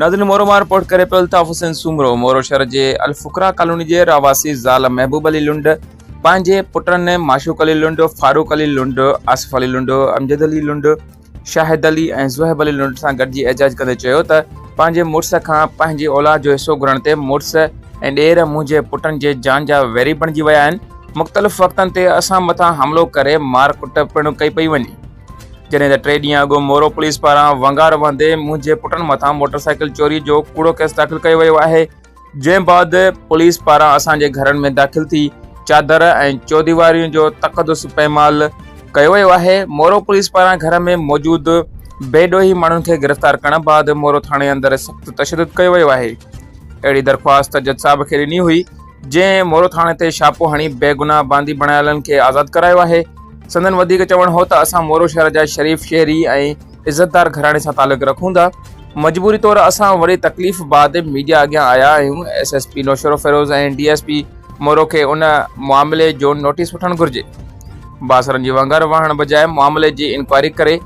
नाज़रीन मोरोमार रिपोर्ट करे पियो अल्ताफ़ हुसैन सूमरो मोरो शहर जे अलफुकरा कॉलोनी जे रवासी ज़ाल महबूब अली लुंड पंहिंजे पुटनि माशूक अली लुंड, फारूक अली लुंड, आसिफ अली लुंड, अमजद अली लुंड, शाहिद अली ऐं ज़ुहैब अली लुंड सां गॾिजी एजाज़ कंदे चयो त पंहिंजे मुड़ुस खां पंहिंजी औलाद जो हिसो घुरण ते मुड़ुस ऐं ॾेर मुंहिंजे पुटनि जे जान जा वैरी बणिजी विया आहिनि। मुख़्तलिफ़ वक़्तनि ते असां मथां हमिलो करे मार कुट पिणु कई पई वञे। जॾहिं त 3 ॾींहं अॻु मोरो पुलिस पारां वंगार वंदे मुंहिंजे पुटनि मथां मोटरसाइकिल चोरी जो कूड़ो केस दाख़िल कयो वियो आहे, जंहिं बाद पुलिस पारां असांजे घरनि में दाख़िल थी चादर ऐं चौदीवारियूं जो तक़दुस पैमाल कयो वियो आहे। मोरो पुलिस पारां घर में मौजूद बेडोही माण्हुनि खे गिरफ़्तार करण बाद मोरो थाणे अंदरि सख़्तु तशदुद कयो वियो आहे। अहिड़ी दरख़्वास्त जज साहब खे ॾिनी हुई, जंहिं मोरो थाणे ते छापो हणी बेगुनाह बांदी बणायलनि खे आज़ाद करायो आहे। संदन वधीक चवणु हो त असां मोरो शहर जा शरीफ़ शहरी ऐं इज़तदार घराणे सां तालुक़ रखूं था। मजबूरी तौर असां वरी तकलीफ़ बाद मीडिया अॻियां आया आहियूं। SSP नौशरो फिरोज़ ऐं DSP मोरो खे उन मामले जो नोटिस वठणु घुर्जे। बासरनि जी वंगार वहण बजाए मामले जी इंक्वायरी करे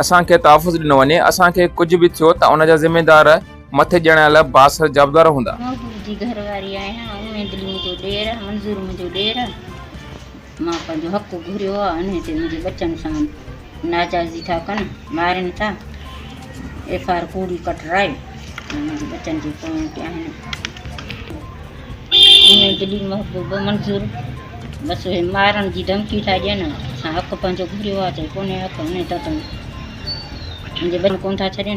असांखे तहफ़ुज़ ॾिनो वञे। असांखे कुझु बि थियो त उन जा ज़िमेदार मथे ॼणियल बासर जवाबदार हूंदा। मां पंहिंजो हक़ घुरियो आहे, अने ते मुंहिंजे बचनि सां नाजाइज़ी था कनि, मारनि था, FR कूड़ी कटराए मुंहिंजे बचनि जे पोइंट आहिनि। उन दिली महबूब मंज़ूर बसि उहे मारण जी धमकी था ॾियनि। असां हक़ पंहिंजो घुरियो आहे, चई कोन्हे हक़, उन त मुंहिंजे बचनि कोन था छॾनि।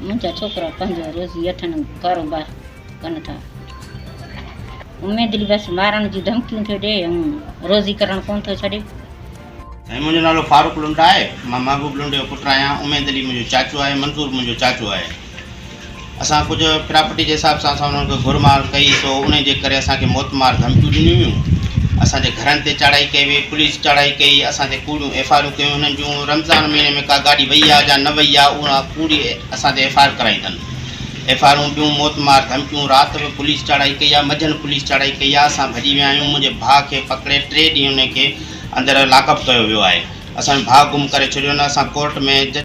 मुंहिंजा छोकिरा पंहिंजो रोज़ी अठनि कारोबार कनि था। उमेदली बसि मारण जी धमकियूं थो ॾिए ऐं रोज़ी करणु कोन थो छॾे। मुंहिंजो नालो फारूक लुंड आहे, मां महबूब लुंड जो पुटु आहियां। उमेद अली मुंहिंजो चाचो आहे, मंज़ूर मुंहिंजो चाचो आहे। असां कुझु प्रॉपर्टी जे हिसाब सां असां उन्हनि खे घुरमार कई, सो उन जे करे असांखे मौतमार धमकियूं ॾिनियूं हुयूं। असांजे घरनि ते चढ़ाई कई वई, पुलिस चढ़ाई कई, असांजे कूड़ियूं FR कयूं। हुननि जूं रमज़ान महीने में का गाॾी वई आहे या न वई आहे, उहा कूड़ी असांते FR कराई अथनि। FR ॿियूं मौतमार धमकियूं, राति में पुलिस चढ़ाई कई आहे, मंझंदि पुलिस चढ़ाई कई आहे। असां भॼी विया आहियूं। मुंहिंजे भाउ खे पकिड़े 3 ॾींहं उन खे अंदरि लॉकअप कयो वियो आहे। असांजो भाउ गुम करे छॾियो न। असां कोर्ट में